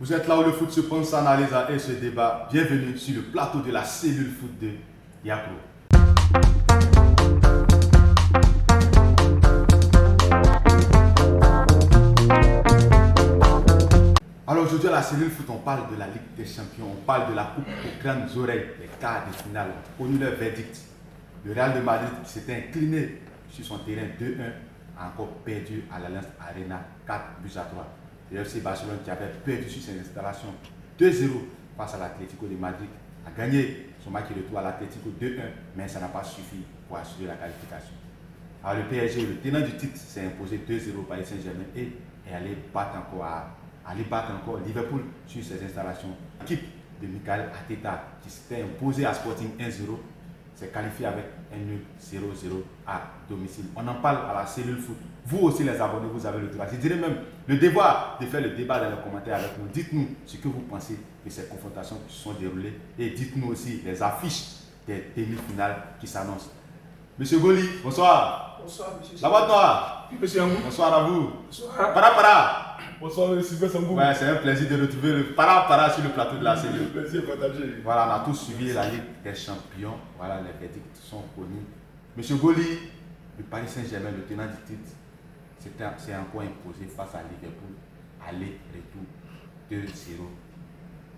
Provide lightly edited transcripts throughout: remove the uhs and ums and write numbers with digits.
Vous êtes là où le foot se prend, s'analyse et se débat. Bienvenue sur le plateau de la cellule foot de Yaclo. Alors aujourd'hui à la cellule foot, on parle de la Ligue des Champions, on parle de la Coupe aux grandes oreilles, les quarts de finale, connu leur verdict. Le Real de Madrid qui s'était incliné sur son terrain 2-1 a encore perdu à l'Allianz Arena 4-3. Le FC Barcelone qui avait perdu sur ses installations 2-0 face à l'Atlético de Madrid a gagné son match retour à l'Atlético 2-1, mais ça n'a pas suffi pour assurer la qualification. Alors le PSG, le tenant du titre, s'est imposé 2-0 Paris Saint-Germain et est allé battre encore Liverpool sur ses installations. L'équipe de Mikel Arteta qui s'était imposée à Sporting 1-0 s'est qualifiée avec un nul 0-0 à domicile. On en parle à la cellule foot. Vous aussi les abonnés, vous avez le droit, je dirais même le devoir de faire le débat dans les commentaires avec nous. Dites-nous ce que vous pensez de ces confrontations qui se sont déroulées et dites-nous aussi les affiches des demi-finales qui s'annoncent. Monsieur Goli, bonsoir. Bonsoir, monsieur. La boîte noire. Monsieur Angou. Bonsoir à vous. Bonsoir. Para. Bonsoir, monsieur Sylvain Sambou. Ouais, c'est un plaisir de retrouver le para sur le plateau de la cellule. Le plaisir partagé. Voilà, on a tous suivi la Ligue des Champions. Voilà, les verdicts sont connus. Monsieur Goli, le Paris Saint-Germain, le tenant du titre, s'est encore imposé face à Liverpool. Aller-retour 2-0.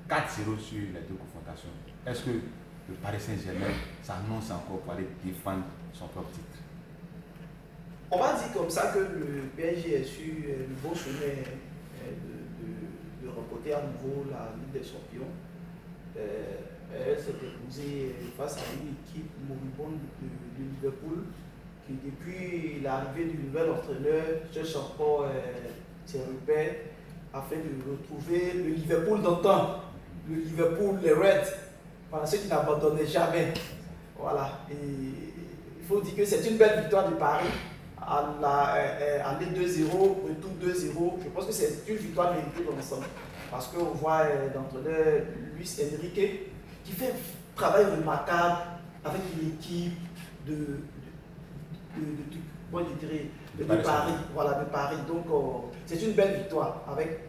4-0 sur les deux confrontations. Est-ce que le Paris Saint-Germain s'annonce encore pour aller défendre son propre titre? On va dire comme ça que le PSG est sur le bon chemin de remporter à nouveau la Ligue des Champions. Elle s'est imposée face à une équipe moribonde de Liverpool qui, depuis l'arrivée du nouvel entraîneur, cherche encore ses repères afin de retrouver le Liverpool d'antan, le Liverpool, les Reds, voilà, ceux qui n'abandonnaient jamais. Voilà. Et il faut dire que c'est une belle victoire de Paris. Aller 2-0, retour 2-0, je pense que c'est une victoire méritée dans l'ensemble. Parce qu'on voit l'entraîneur Luis Enrique qui fait un travail remarquable avec l'équipe de Paris. Voilà, de Paris. Donc c'est une belle victoire avec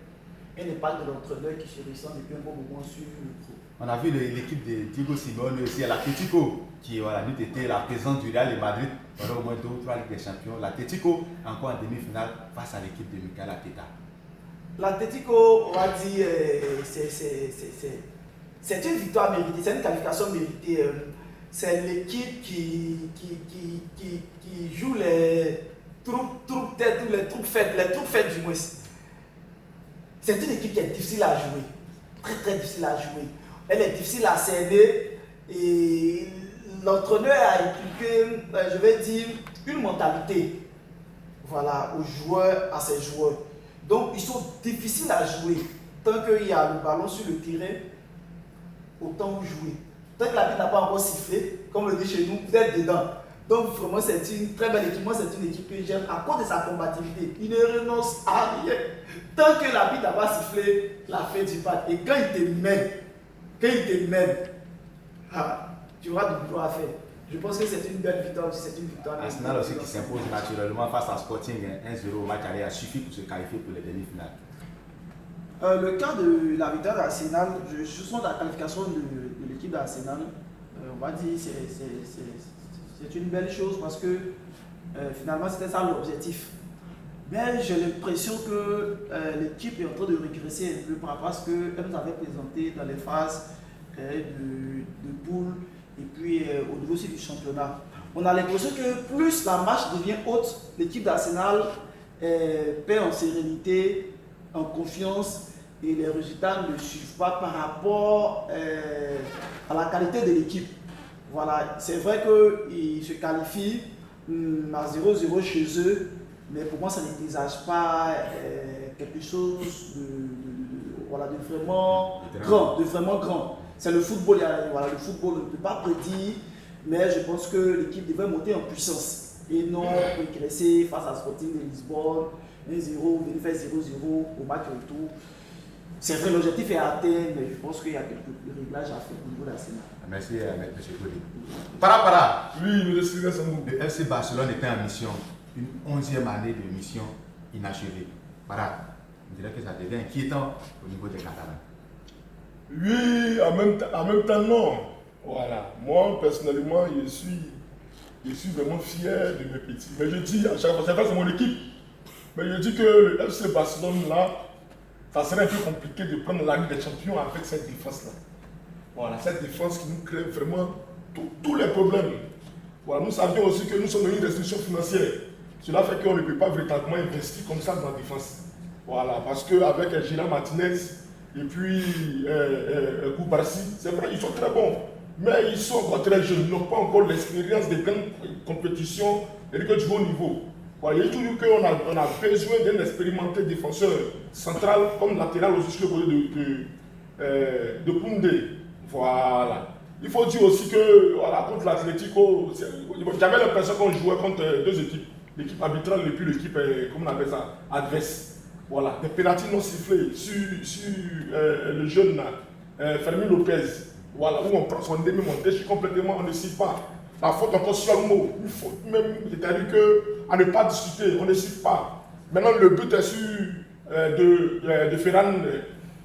un impact de l'entraîneur qui se ressent depuis un bon moment sur le groupe. On a vu l'équipe de Diego Simeone aussi à l'Atlético, qui a été la présence du Real de Madrid pendant au moins 2 ou 3 Ligues des Champions. L'Atlético encore en demi-finale face à l'équipe de Mikel Arteta. L'Atlético, on va dire, c'est une victoire méritée, c'est une qualification méritée. C'est l'équipe qui joue les troupes têtes ou les troupes faites du moins. C'est une équipe qui est difficile à jouer, très très difficile à jouer. Elle est difficile à cerner et l'entraîneur a inculqué, je vais dire, une mentalité, voilà, aux joueurs, à ses joueurs. Donc ils sont difficiles à jouer. Tant qu'il y a le ballon sur le terrain, autant jouer. Tant que la vie n'a pas encore sifflé, comme le dit chez nous, vous êtes dedans. Donc vraiment c'est une très belle équipe. Moi c'est une équipe que j'aime à cause de sa combativité. Il ne renonce à rien. Tant que la vie n'a pas sifflé, la fin du match. Et quand il te mène, tu auras du boulot à faire. Je pense que c'est une belle victoire aussi, c'est une victoire. Arsenal aussi qui s'impose naturellement face à Sporting 1-0 au match aller a suffi pour se qualifier pour les demi-finales. Le cas de la victoire d'Arsenal, je sens la qualification de l'équipe d'Arsenal. On va dire c'est une belle chose parce que finalement c'était ça l'objectif. Mais j'ai l'impression que l'équipe est en train de régresser un peu par rapport à ce qu'elle nous avait présenté dans les phases de poule et puis au niveau aussi du championnat. On a l'impression que plus la marche devient haute, l'équipe d'Arsenal perd en sérénité, en confiance et les résultats ne suivent pas par rapport à la qualité de l'équipe. Voilà, c'est vrai qu'ils se qualifient à 0-0 chez eux, mais pour moi ça ne présage pas quelque chose de vraiment grand. C'est le football, voilà, le football ne peut pas prédire, mais je pense que l'équipe devrait monter en puissance et non régresser face à Sporting de Lisbonne, 1-0, venir faire 0-0 au match retour. C'est vrai, l'objectif est atteint, mais je pense qu'il y a quelques réglages à faire au niveau d'Arsenal. Merci, M. Goli. Para. Oui, monsieur Sylvain Sambou. Le FC Barcelone était en mission, une 11e année de mission inachevée. Para. on dirait que ça devient inquiétant au niveau des Catalans. Oui, en même temps, non. Voilà. Moi, personnellement, je suis vraiment fier de mes petits. Mais je dis, à chaque fois, c'est mon équipe. Mais je dis que le FC Barcelone, là, ça serait un peu compliqué de prendre la Ligue des Champions avec cette défense-là. Voilà, cette défense qui nous crée vraiment tous les problèmes. Voilà, nous savions aussi que nous sommes dans une restriction financière. Cela fait qu'on ne peut pas véritablement investir comme ça dans la défense. Voilà, parce qu'avec Gérard Martinez et puis Koubarsi, c'est vrai, ils sont très bons. Mais ils sont encore très jeunes, ils n'ont pas encore l'expérience des grandes compétitions et du haut niveau. Voilà, il y a toujours qu'on a besoin d'un expérimenté défenseur central comme latéral aussi sur le côté de Koundé. Voilà. Il faut dire aussi que voilà, contre l'Atlético, j'avais l'impression qu'on jouait contre deux équipes. L'équipe arbitrale et puis l'équipe, comment on appelle ça, adverse. Voilà, des pénaltys non sifflés sur le jeune Fermin Lopez. Voilà, où on prend son demi, on déchire complètement, on ne siffle pas. La faute encore sur le mot. Il faut même, c'est-à-dire qu'à ne pas discuter, on ne siffle pas. Maintenant, le but est sur de Ferran,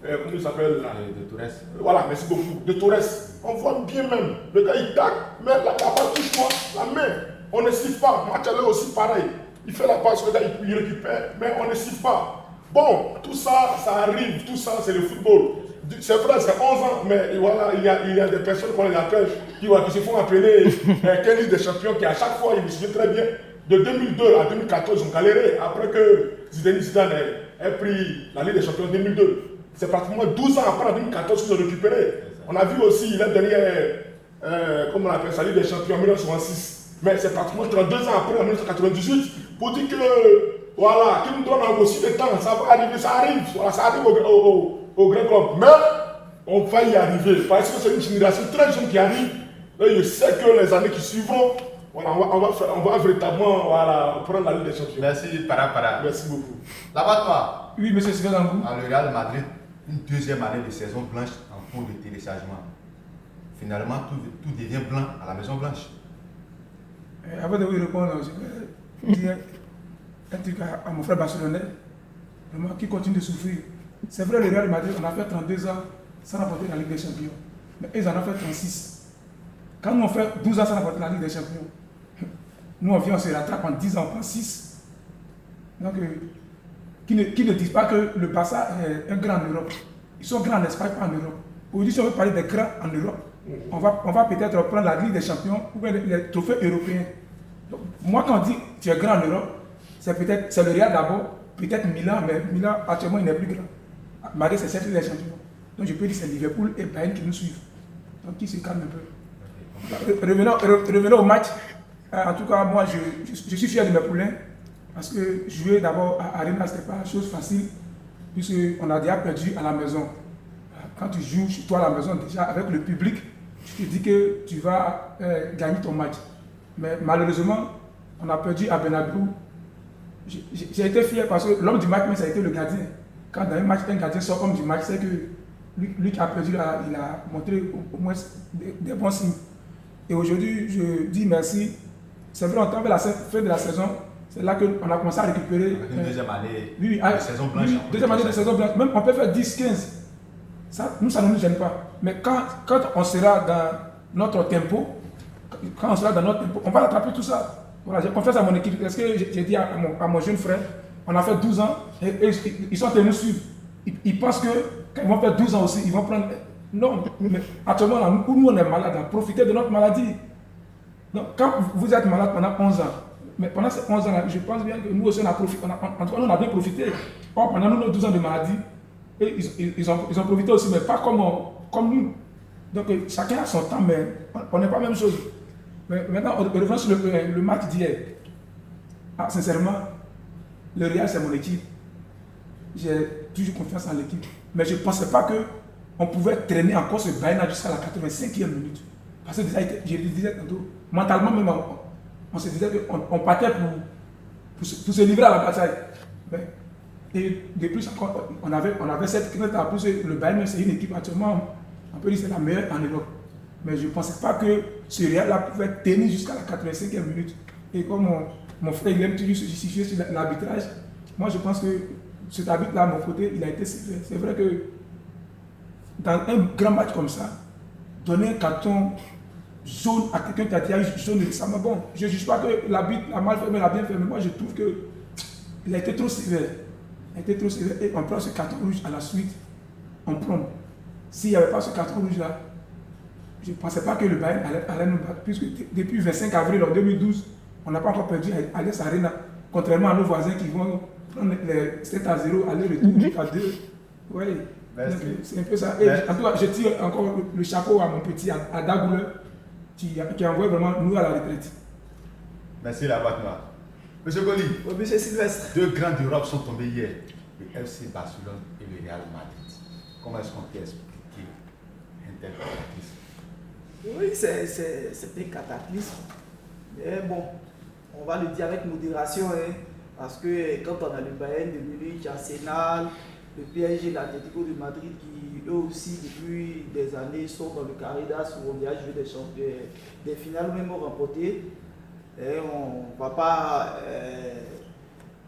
comment il s'appelle là? De Torres. Voilà, merci beaucoup. De Torres. On voit bien même. Le gars, il tac, mais la balle touche moi, la main. On ne siffle pas. Machalé aussi pareil. Il fait la passe, le gars, il récupère, mais on ne siffle pas. Bon, tout ça, ça arrive. Tout ça, c'est le football. C'est vrai, c'est 11 ans, mais voilà, il y a des personnes qu'on les appelle, qui se font appeler Kelly des champions, qui à chaque fois, ils me suivent très bien. De 2002 à 2014, ils ont galéré après que Zidane ait pris la Ligue des champions en 2002. C'est pratiquement 12 ans après en 2014 qu'ils ont récupéré. On a vu aussi la dernière, comment on appelle ça, Ligue des champions en 1966. Mais c'est pratiquement 32 ans après, en 1998, pour dire que, voilà, qu'ils nous donnent aussi le temps, ça va arriver, ça arrive, voilà, ça arrive au grand club. Mais on va y arriver, parce que c'est une génération très jeune qui arrive. Et je sais que les années qui suivront, voilà, on va véritablement voilà, prendre la Ligue des champions. Merci, Para. Merci beaucoup. Là-bas, toi, Oui, monsieur Sylvain Langou. le Real Madrid, une deuxième année de saison blanche en cours de téléchargement. Finalement, tout devient blanc à la Maison Blanche. Avant de vous répondre, je vais dire un truc à mon frère barcelonais, vraiment, qui continue de souffrir. C'est vrai, le Real Madrid, on a fait 32 ans sans remporter la Ligue des Champions. Mais ils en ont fait 36. Quand nous on fait 12 ans sans remporter la Ligue des Champions, nous on vient, on se rattrape en 10 ans, on prend 6. Donc, qui ne disent pas que le Barça est un grand en Europe. Ils sont grands en Espagne, pas en Europe. Aujourd'hui, si on veut parler des grands en Europe, on va peut-être prendre la Ligue des Champions ou bien les trophées européens. Donc, moi, quand on dit tu es grand en Europe, c'est le Real d'abord, peut-être Milan, mais Milan actuellement il n'est plus grand. Madrid, c'est cette Ligue des Champions. Donc je peux dire que c'est Liverpool et Bayern qui nous suivent. Donc qui se calme un peu. Revenons au match. En tout cas, moi je suis fier de mes poulains parce que jouer d'abord à Arena, ce n'était pas une chose facile puisqu'on a déjà perdu à la maison. Quand tu joues chez toi à la maison, déjà avec le public, tu te dis que tu vas gagner ton match. Mais malheureusement, on a perdu à Bernabéu. J'ai été fier parce que l'homme du match, ça a été le gardien. Quand dans un match, un gardien sort homme du match, c'est que lui qui a perdu, il a montré au moins des bons signes. Et aujourd'hui, je dis merci. C'est vrai, on tombe à la fin de la saison, c'est là qu'on a commencé à récupérer. Une deuxième année de saison blanche. Deuxième année de saison blanche. Même on peut faire 10, 15. Ça ne nous gêne pas. Mais quand on sera dans notre tempo, on va rattraper tout ça. Voilà, j'ai confiance à mon équipe. Est-ce que j'ai dit à mon jeune frère, on a fait 12 ans et ils sont tenus suivre. Ils pensent que quand ils vont faire 12 ans aussi, ils vont prendre. Non, mais actuellement, là, nous on est malade, profitez de notre maladie. Donc, quand vous êtes malade pendant 11 ans, mais pendant ces 11 ans-là, je pense bien que nous aussi on a profité. En tout cas, nous on a bien profité. Or, pendant nos 12 ans de maladie, et ils ont profité aussi, mais pas comme nous. Donc, chacun a son temps, mais on n'est pas la même chose. Mais maintenant, on revient sur le match d'hier. Sincèrement, le Real, c'est mon équipe. J'ai toujours confiance en l'équipe. Mais je ne pensais pas qu'on pouvait traîner encore ce Bayern jusqu'à la 85e minute. Parce que déjà, je le disais tantôt, mentalement même, on se disait qu'on partait pour se livrer à la bataille. Et de plus encore, on avait cette crainte. En plus, le Bayern, c'est une équipe actuellement, on peut dire que c'est la meilleure en Europe. Mais je ne pensais pas que ce Real-là pouvait tenir jusqu'à la 85e minute. Et comme mon frère il aime toujours se justifier sur l'arbitrage, moi je pense que cet arbitre-là, à mon côté, il a été sévère. C'est vrai que dans un grand match comme ça, donner un carton jaune à quelqu'un qui a tiré jaune récemment, bon, je ne juge pas que l'arbitre a mal fait, mais il a bien fait, mais moi je trouve qu'il a été trop sévère. Il a été trop sévère et on prend ce carton rouge à la suite, on prend. S'il n'y avait pas ce carton rouge-là, je ne pensais pas que le Bayern allait nous battre, puisque depuis le 25 avril en 2012, on n'a pas encore perdu à Allianz Arena, contrairement à nos voisins qui vont prendre les 7-0, aller-retour à 2. Oui, c'est un peu ça. Et en tout cas, je tire encore le chapeau à mon petit, à Dagouleur, qui envoie vraiment nous à la retraite. Merci la boîte noire. Monsieur Goli, Monsieur Sylvestre. 2 grands d'Europe sont tombés hier, le FC Barcelone et le Real Madrid. Comment est-ce qu'on peut expliquer un tel cataclysme? Oui, c'est un cataclysme. Mais bon, on va le dire avec modération, hein, parce que quand on a le Bayern de Munich, Arsenal, le PSG, l'Atlético de Madrid, qui eux aussi depuis des années sont dans le carré d'as où on a joué des finales même remportées, et on ne va pas,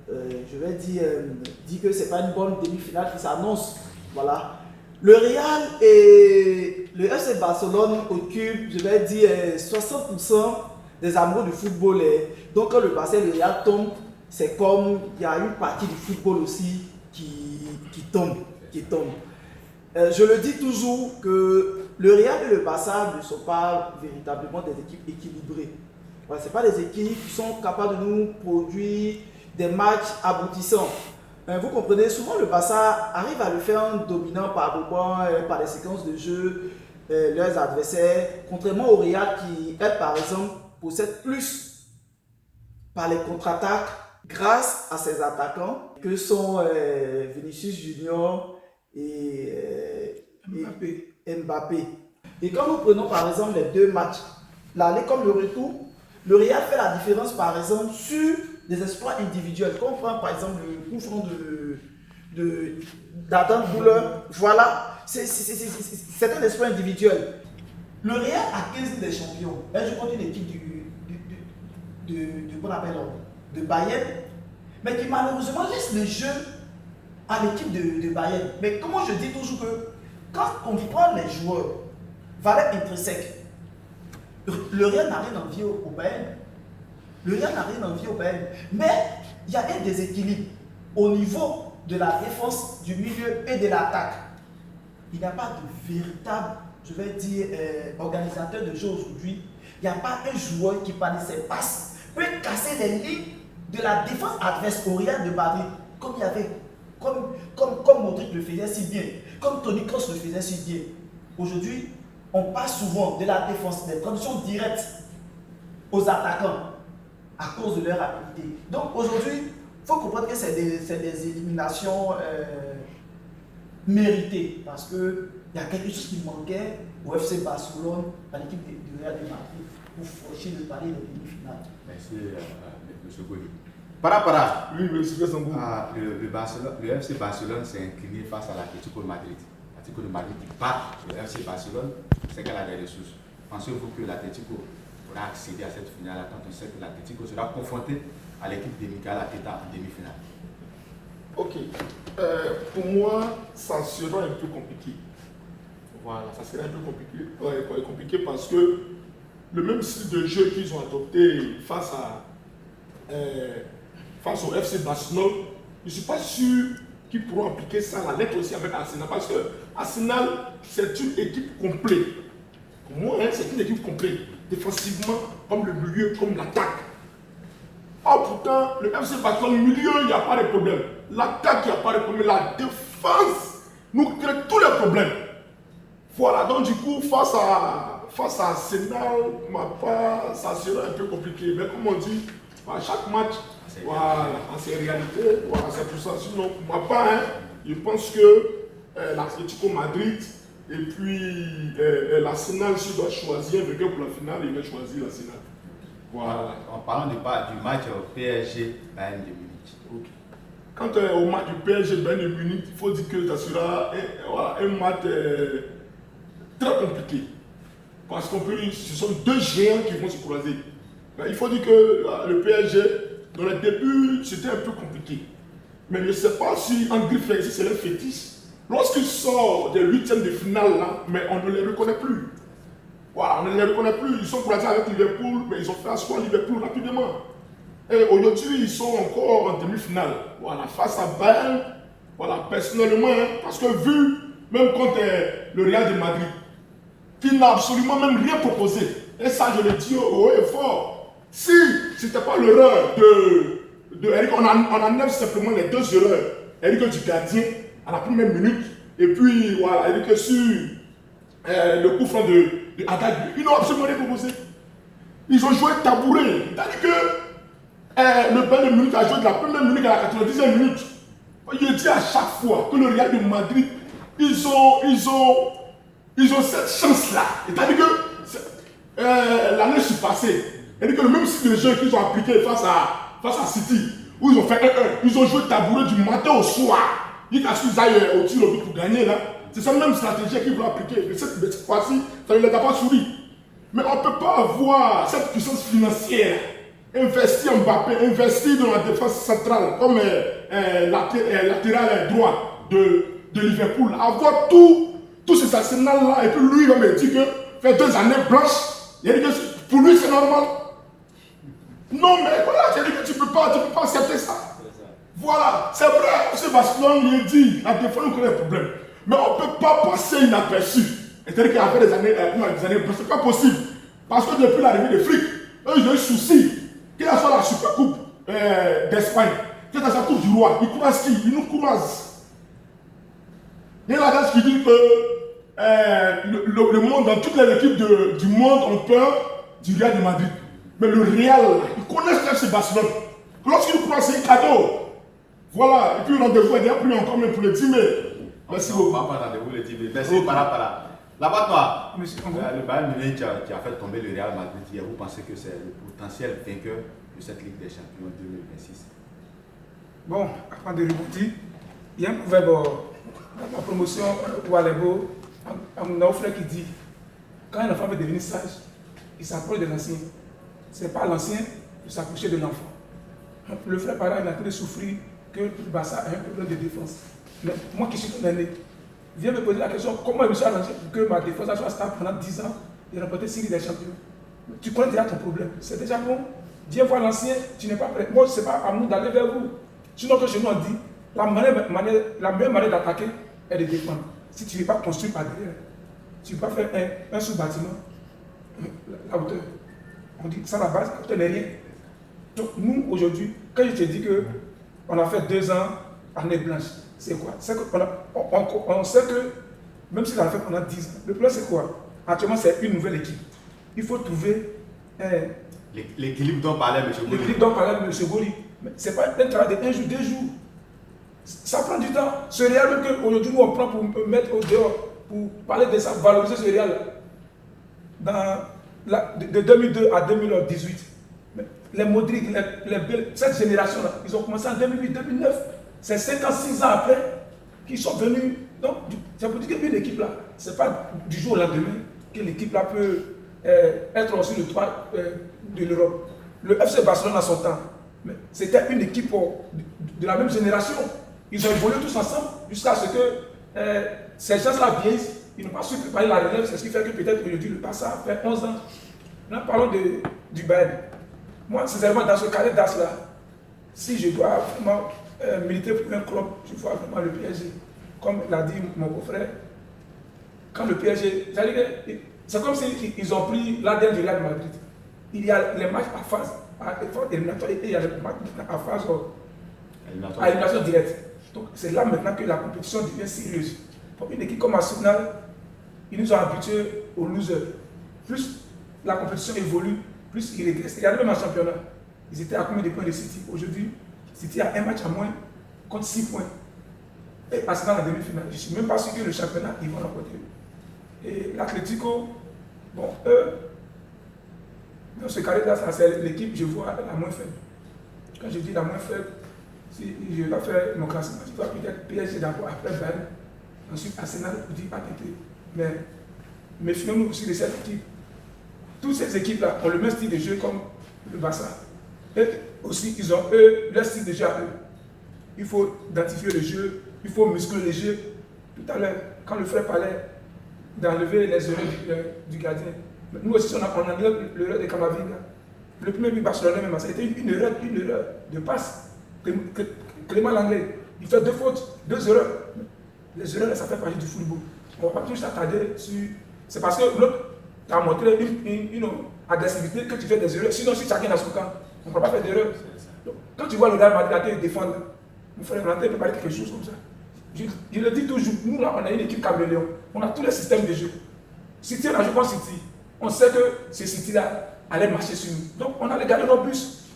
je vais dire que ce n'est pas une bonne demi-finale qui s'annonce. Voilà. Le Real et le FC Barcelone occupent, je vais dire, 60% des amoureux du football. Donc quand le Barça et le Real tombent, c'est comme il y a une partie du football aussi qui tombe. Je le dis toujours que le Real et le Barça ne sont pas véritablement des équipes équilibrées. Ce ne sont pas des équipes qui sont capables de nous produire des matchs aboutissants. Vous comprenez, souvent le Barça arrive à le faire dominant par moments, par des séquences de jeu, leurs adversaires, contrairement au Real qui, elle, par exemple, possède plus par les contre-attaques grâce à ses attaquants que sont Vinicius Junior et Mbappé. Et quand nous prenons par exemple les 2 matchs, l'aller comme le retour, le Real fait la différence par exemple sur des exploits individuels. Quand on prend par exemple le coup franc d'Adam Bouleur, voilà, c'est un exploit individuel. Le Real a 15 des champions. Elle joue contre une équipe de Bayern, mais qui malheureusement laisse le jeu à l'équipe de Bayern. Mais comment je dis toujours que quand on prend les joueurs, valeur intrinsèque, le Real n'a rien envie au Bayern. Le Real n'a rien envie au Bayern. Mais il y a un déséquilibre au niveau de la défense, du milieu et de l'attaque. Il n'y a pas de véritable, je vais dire, organisateur de jeu aujourd'hui. Il n'y a pas un joueur qui, par ses passes, peut casser les lignes de la défense adverse au Real de Madrid, comme il y avait, comme Modric le faisait si bien, comme Toni Kroos le faisait si bien. Aujourd'hui, on passe souvent de la défense, des transitions directes aux attaquants à cause de leur rapidité. Donc aujourd'hui, il faut comprendre que c'est des éliminations méritées, parce qu'il y a quelque chose qui manquait au FC Barcelone, à l'équipe du Real de Madrid, pour franchir le palier de demi-finale. Merci, M. Goli. Par rapport à le FC Barcelone s'est incliné face à l'Atlético de Madrid. L'Atlético de Madrid qui bat le FC Barcelone, c'est qu'elle a des ressources. Pensez-vous que l'Atlético pourra accéder à cette finale quand on sait que l'Atlético sera confronté à l'équipe de Mikel Arteta en demi-finale? Ok. Pour moi, ça sera un peu compliqué. Voilà, ça sera un peu compliqué parce que le même style de jeu qu'ils ont adopté face au FC Barcelone, je ne suis pas sûr qu'ils pourront appliquer ça à la lettre aussi avec Arsenal, parce que Arsenal, c'est une équipe complète. Pour moi, c'est une équipe complète, défensivement, comme le milieu, comme l'attaque. Or pourtant, le FC Barcelone, le milieu, il n'y a pas de problème. L'attaque, il n'y a pas de problème. La défense nous crée tous les problèmes. Voilà, donc du coup, face à Arsenal, ça sera un peu compliqué. Mais comme on dit, à chaque match, voilà, c'est réalité, voilà, c'est pour ça. Sinon, pour ma part, je pense que l'Atlético Madrid et puis l'Arsenal, s'il doit choisir un vainqueur pour la finale, il va choisir l'Arsenal. Voilà. En parlant du match au PSG Bayern de Munich. Okay. Quant au match du PSG Bayern de Munich, il faut dire que ça sera un match très compliqué. Parce qu'on peut dire que ce sont 2 géants qui vont se croiser. Mais il faut dire que le PSG, dans le début, c'était un peu compliqué. Mais je ne sais pas si Henry fait c'est le fétiche. Lorsqu'il sort des huitièmes de finale, là, mais on ne les reconnaît plus. Voilà, on ne les reconnaît plus. Ils sont croisés avec Liverpool, mais ils ont fait asseoir Liverpool rapidement. Et aujourd'hui, ils sont encore en demi-finale. Voilà, face à Bayern. Voilà, personnellement, hein, parce que vu, même contre le Real de Madrid, qui n'a absolument même rien proposé. Et ça, je le dis haut et fort. Si ce n'était pas l'erreur de Eric, on enlève simplement les deux erreurs. Eric du gardien à la première minute, et puis voilà, Eric sur le coup franc de Haddad. Ils n'ont absolument rien proposé. Ils ont joué tabouret. C'est-à-dire que le Bayern de Munich a joué de la première minute à la 90e minute. Je dis à chaque fois que le Real de Madrid, ils ont cette chance-là. C'est-à-dire que l'année passée, c'est-à-dire que le même style de jeu qu'ils ont appliqué face à City, où ils ont fait 1-1, ils ont joué tabouret du matin au soir. Ils aillent au tir au but pour gagner là. C'est cette même stratégie qu'ils vont appliquer. Mais cette fois-ci, ça ne les a pas souri. Mais on ne peut pas avoir cette puissance financière, investir en Mbappé, investir dans la défense centrale comme latéral droit de Liverpool, avoir tous ces arsenals-là, et puis lui il va me dire que faire 2 années blanches, il a dit que pour lui c'est normal. Non mais voilà, c'est-à-dire que tu ne peux pas accepter ça. Voilà, c'est vrai, ce Barcelone lui dit, la défense nous connaît un problème. Mais on ne peut pas passer inaperçu. C'est-à-dire qu'après des années blanches, c'est pas possible. Parce que depuis l'arrivée des flics, eux ils ont un souci. Qu'il y a soit la Supercoupe d'Espagne, qu'il y a la Coupe du Roi, ils croisent qui? Ils nous croisent. Il y a la gage qui dit que le monde, dans toutes les équipes du monde, ont peur du Real de Madrid. Mais le Real, ils connaissent FC Barcelone. Lorsqu'ils nous croisent, c'est un cadeau. Voilà, et puis le rendez-vous est déjà pris encore même pour le 10 mai. Merci beaucoup. On va pas rendez-vous le 10 mai. Merci, para. Là-bas, toi, le Bayern Munich qui a fait tomber le Real Madrid hier, vous pensez que c'est le potentiel vainqueur de cette Ligue des Champions 2026? Bon, avant de rebondir, il y a un proverbe dans la promotion ou à l'Ebo, à mon frère qui dit quand un enfant veut devenir sage, il s'approche de l'ancien. Ce n'est pas l'ancien de s'approcher de l'enfant. Le frère parent il a en train de souffrir que le Barça a un problème de défense. Mais moi qui suis ton aîné, viens me poser la question comment je me suis arrangé pour que ma défense soit stable pendant 10 ans et remporter 6 Ligues des Champions. Tu connais déjà ton problème. C'est déjà bon. Viens voir l'ancien, tu n'es pas prêt. Moi, ce n'est pas à nous d'aller vers vous. Sinon, que chez nous, on dit la meilleure manière d'attaquer est de défendre. Si tu ne veux pas construire par derrière, tu ne peux pas faire un sous-bâtiment, la hauteur. On dit ça, la base, la hauteur n'est rien. Donc, nous, aujourd'hui, quand je te dis qu'on a fait 2 ans année blanche, c'est quoi? C'est on sait que, même si on a fait pendant 10 ans, le plan c'est quoi? Actuellement, c'est une nouvelle équipe. Il faut trouver l'équilibre dont parlait M. Goli. L'équilibre dont parlait M. Goli. Ce n'est pas un travail de 1 jour, 2 jours. Ça prend du temps. Ce réel même qu'aujourd'hui, nous on prend pour mettre au dehors, pour parler de ça, valoriser ce réel. De 2002 à 2018. Les Modric, cette génération-là, ils ont commencé en 2008-2009. C'est 56 ans après qu'ils sont venus. Donc, ça veut dire qu'une équipe là, ce n'est pas du jour au lendemain que l'équipe là peut être aussi le toit de l'Europe. Le FC Barcelone a son temps. Mais c'était une équipe de la même génération. Ils ont évolué tous ensemble jusqu'à ce que ces gens-là vieillissent. Ils n'ont pas su préparer la relève. C'est ce qui fait que peut-être aujourd'hui le Barça fait 11 ans. Là, parlons du Bayern. Moi, sincèrement, dans ce carré d'as-là, si je dois vraiment militer pour un club, je vois vraiment le PSG. Comme l'a dit mon beau-frère, quand le PSG, c'est comme s'ils ont pris l'ADN du Real de Madrid. Il y a les matchs à phase, à éliminatoire, et il y a les matchs à phase à élimination directe. Donc c'est là maintenant que la compétition devient sérieuse. Pour une équipe comme Arsenal, ils nous ont habitués aux losers. Plus la compétition évolue, plus ils régressent. Il y a même en championnat. Ils étaient à combien de points de City? Aujourd'hui, City a un match à moins contre 6 points. Et Arsenal en demi-finale. Je ne suis même pas sûr que le championnat, ils vont l'emporter. Et l'Atlético, bon, eux, dans ce carré-là, c'est l'équipe, je vois, la moins faible. Quand je dis la moins faible, si je dois faire mon classement, je dois peut-être PSG d'abord, après Bayern, ensuite Arsenal, je dis pas tenter. Mais méfions-nous aussi de cette équipe. Toutes ces équipes-là ont le même style de jeu comme le Barça. Et aussi, ils ont eux, leur style de jeu à eux. il faut identifier le jeu, il faut muscler le jeu. Tout à l'heure, quand le frère parlait d'enlever les erreurs du gardien, nous aussi, on a enlevé l'erreur de Camavinga. Le premier but barcelonais, même, ça a été une erreur de passe. Clément Langlais, il fait 2 fautes, 2 erreurs. Les erreurs, ça fait partie du football. On ne va pas toujours s'attarder sur. C'est parce que l'autre t'a montré une agressivité que tu fais des erreurs. Sinon, si chacun dans son camp, on ne peut pas faire d'erreur. Quand tu vois le Real Madrid défendre, mon frère Valentin peut parler quelque chose comme ça. Je le dis toujours, nous là, on a une équipe caméléon. On a tous les systèmes de jeu. City, on a joué contre City. On sait que ce City-là allait marcher sur nous. Donc, on a regardé nos bus.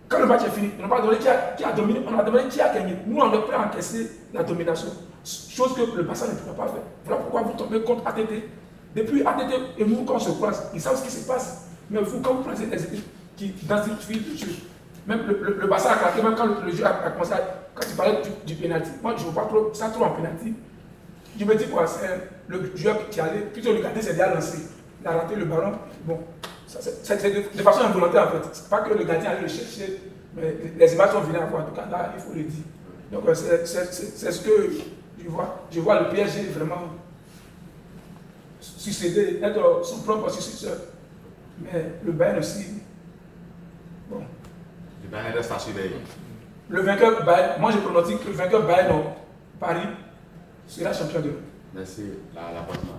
Quand le match est fini, on n'a pas demandé qui a dominé, on a demandé qui a gagné. Nous, on est prêt à encaisser la domination. Chose que le Barça ne pourra pas faire. Voilà pourquoi vous tombez contre ATT. Depuis ATT et nous, quand on se croise, ils savent ce qui se passe. Mais vous, quand vous prenez des équipes qui densifient le jeu, même le Barça a craqué, même quand le jeu a commencé quand tu parlais du pénalty, moi je ne vois pas ça trop en pénalty. Je me dis quoi, c'est le joueur qui allait, plutôt le gardien s'est déjà lancé. Il a raté le ballon. Bon, c'est de façon involontaire en fait. C'est pas que le gardien allait le chercher, mais les images sont venues à voir. En tout cas, là, il faut le dire. Donc, c'est ce que je vois. Je vois le PSG vraiment succéder, être son propre successeur. Mais le Bayern aussi. Bon. Le Bayern reste à surveiller. Le vainqueur Bayern, moi je pronostique que le vainqueur Bayern au Paris sera champion d'Europe. Merci, l'appointement.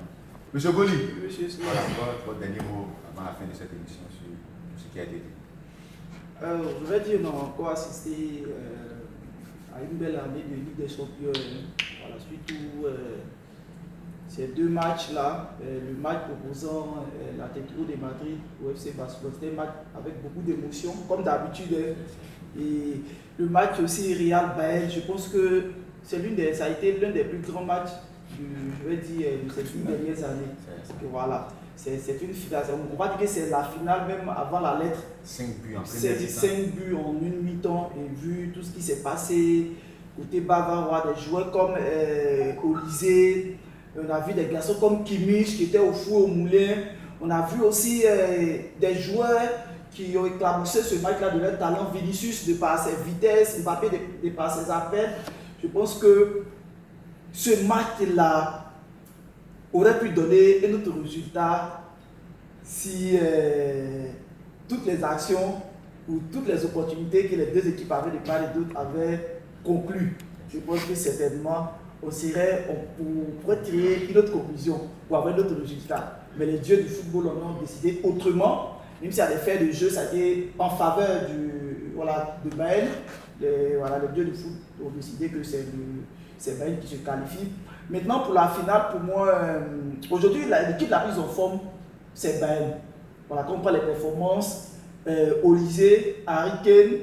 Monsieur Goli, Monsieur, voilà, votre dernier mot avant la fin de cette émission sur ce qui a été dit. je vais dire, on a encore assisté à une belle année de Ligue des Champions. Voilà, surtout ces 2 matchs-là, le match opposant l'Atlético de Madrid au FC Barcelone, c'était un match avec beaucoup d'émotion, comme d'habitude. Et le match aussi Real-Bayern, je pense que ça a été l'un des plus grands matchs je vais dire, de ces 10 dernières années. Voilà, c'est une finale. On va dire que c'est la finale même avant la lettre. 5 buts en C'est 5 buts en une mi-temps et vu tout ce qui s'est passé côté bavarois, des joueurs comme Olysée, on a vu des garçons comme Kimmich qui étaient au four au moulin. On a vu aussi des joueurs qui ont éclaboussé ce match-là de leur talent. Vinicius de par ses vitesses, Mbappé de par ses appels. Je pense que ce match-là aurait pu donner un autre résultat si toutes les actions ou toutes les opportunités que les 2 équipes avaient de part et d'autre avaient conclu. Je pense que certainement on pourrait tirer une autre conclusion pour avoir un autre résultat. Mais les dieux du football en ont décidé autrement, même s'il y a des faits de jeu, ça a été en faveur de Bayern. Les dieux du foot ont décidé que c'est Bayern qui se qualifie. Maintenant, pour la finale, pour moi, aujourd'hui, l'équipe la plus en forme, c'est Bayern. Voilà, quand on prend les performances, Olysée, Harry Kane,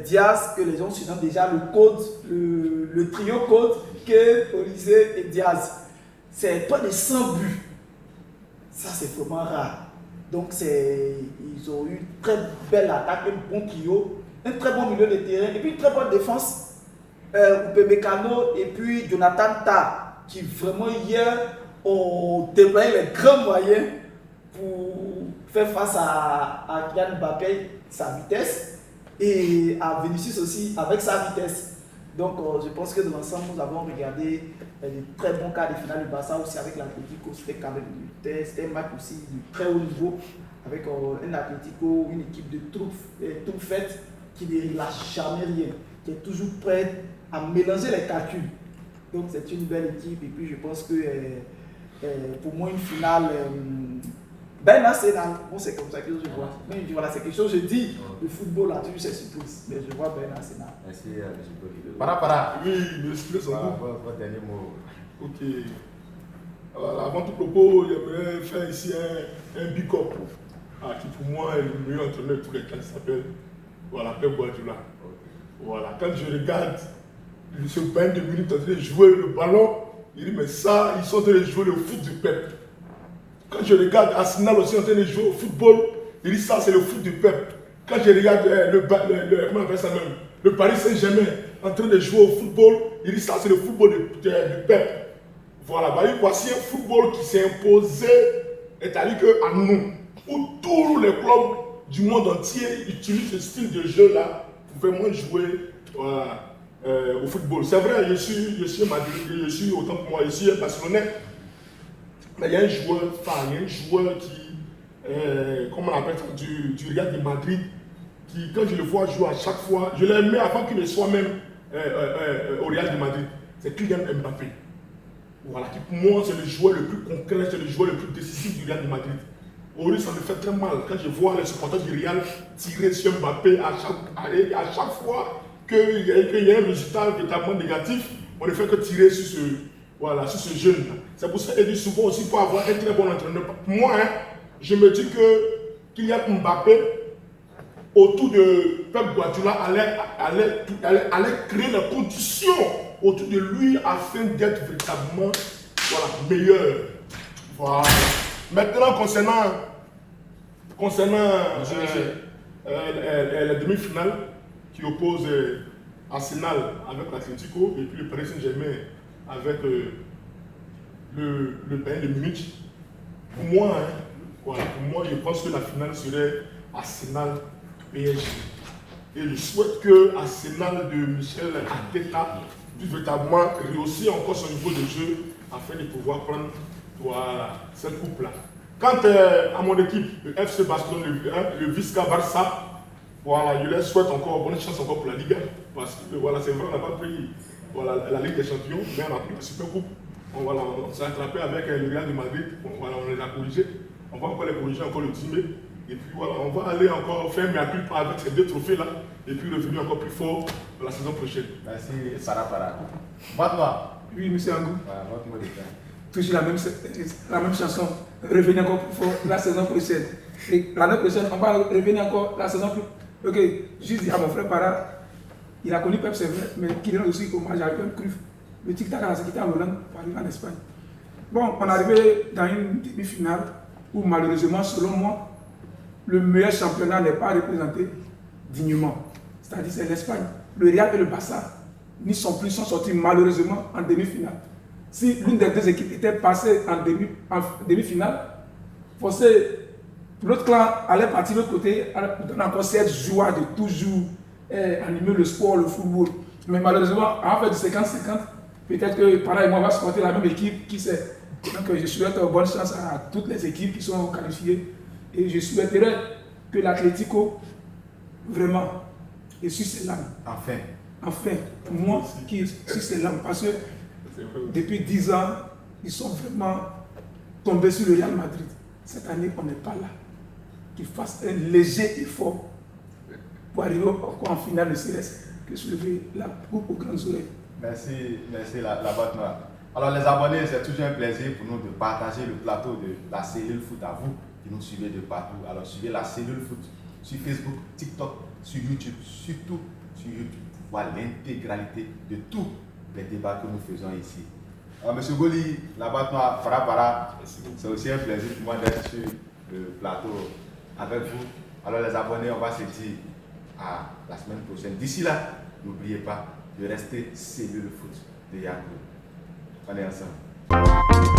Diaz, que les gens surnomment déjà le trio code que Olysée et Diaz. C'est pas de 100 buts. Ça, c'est vraiment rare. Donc, ils ont eu une très belle attaque, un bon trio, un très bon milieu de terrain et puis une très bonne défense. Upamecano et puis Jonathan Tah qui vraiment hier ont déployé les grands moyens pour faire face à Kylian Mbappé, sa vitesse, et à Vinicius aussi avec sa vitesse. Donc je pense que dans l'ensemble nous avons regardé les très bons cas de finale du Barça aussi avec l'Atlético. C'était un match aussi de très haut niveau avec un Atlético, une équipe de troupes faites qui ne lâche jamais rien, qui est toujours prête à mélanger les calculs. Donc c'est une belle équipe et puis je pense que pour moi une finale Ben Arsenal, bon, c'est comme ça que je vois. Mais voilà, c'est quelque chose, je dis, le football a toujours ses surprises, mais je vois Ben Arsenal. Merci, M. Goli. Para. Oui, monsieur Sambou. Votre dernier mot. Ok. Alors, avant tout propos, j'aimerais faire ici un big up qui pour moi est le meilleur entraîneur de tous les temps, il s'appelle Pep Guardiola. Voilà, quand je regarde ce Bayern de Munich en train de jouer le ballon, il dit mais ça, ils sont en train de jouer le foot du Pep. Quand je regarde Arsenal aussi en train de jouer au football, il dit ça c'est le foot du Pep. Quand je regarde comment on appelle ça même, le Paris Saint-Germain en train de jouer au football, il dit ça c'est le football du Pep. Voilà, voici un football qui s'est imposé, c'est-à-dire qu'à nous, où tous les clubs du monde entier utilisent ce style de jeu-là pour vraiment jouer au football. C'est vrai, je suis Madrid, je suis autant pour moi, je suis Barcelonais. Mais il y a un joueur qui, comment on appelle ça, du Real de Madrid, qui, quand je le vois jouer à chaque fois, je l'aimais avant qu'il ne soit même au Real de Madrid. C'est Kylian Mbappé. Voilà, qui pour moi, c'est le joueur le plus concret, c'est le joueur le plus décisif du Real de Madrid. Aujourd'hui, ça me fait très mal quand je vois les supporters du Real tirer sur Mbappé à chaque fois qu'il y a un résultat véritablement négatif, on ne fait que tirer sur ce jeune. C'est pour ça qu'il dit souvent aussi pour avoir un très bon entraîneur. Moi, je me dis que Kylian Mbappé, autour de Pep Guardiola, allait créer les conditions autour de lui afin d'être véritablement meilleur. Voilà. Maintenant, concernant la demi-finale qui oppose Arsenal avec l'Atlético et puis le Paris Saint-Germain avec le Bayern de Munich, pour moi, je pense que la finale serait Arsenal-PSG. Et je souhaite que Arsenal de Michel Arteta puisse véritablement rehausser encore son niveau de jeu afin de pouvoir prendre cette coupe-là. Quant à mon équipe, le FC Barcelone, le Visca Barça, je leur souhaite encore bonne chance encore pour la Liga. Parce que c'est vrai, on n'a pas pris la Ligue des Champions, mais on a pris la Super Coupe. On s'est attrapé avec le Real de Madrid, on les a corrigés. On va encore les corriger encore le 10 mai. Et puis on va aller encore faire un culpa avec ces deux trophées-là. Et puis revenir encore plus fort la saison prochaine. Merci, Para. Moi, Oui, monsieur Angou. votre mot de fin. Toujours la même chanson. Revenir encore plus fort la saison prochaine. Et l'année prochaine, on va revenir encore la saison plus. Ok, juste dire à mon frère Para, il a connu Pep, c'est vrai, mais qu'il rend aussi hommage à Pep Cruyff. Le tic-tac à la sécurité en Hollande, en Espagne. Bon, on est arrivé dans une demi-finale où malheureusement, selon moi, le meilleur championnat n'est pas représenté dignement. C'est-à-dire c'est l'Espagne. Le Real et le Barça sont sortis malheureusement en demi-finale. Si l'une des deux équipes était passée en demi-finale, l'autre clan allait partir de l'autre côté, donner encore cette joie de toujours animer le sport, le football. Mais malheureusement, en fait du 50-50, peut-être que Para et moi on va supporter la même équipe, qui sait. Donc je souhaite bonne chance à toutes les équipes qui sont qualifiées. Et je souhaiterais que l'Atlético, vraiment, est sur ses lames. Enfin, pour moi, qui est sur ses lames. Parce que depuis 10 ans, ils sont vraiment tombés sur le Real Madrid. Cette année, on n'est pas là. Qu'ils fassent un léger effort pour arriver en finale de CRS, que soulever la coupe aux grandes oreilles. Merci la boîte noire. Alors les abonnés, c'est toujours un plaisir pour nous de partager le plateau de la cellule foot à vous qui nous suivez de partout. Alors suivez la cellule foot sur Facebook, TikTok, sur YouTube, surtout sur YouTube, pour voir l'intégralité de tous les débats que nous faisons ici. Alors Monsieur Goli, la boîte noire, Para, c'est aussi un plaisir pour moi d'être sur le plateau avec vous. Alors les abonnés, on va se dire à la semaine prochaine. D'ici là, n'oubliez pas de rester cellule foot de Yacoub. On est ensemble.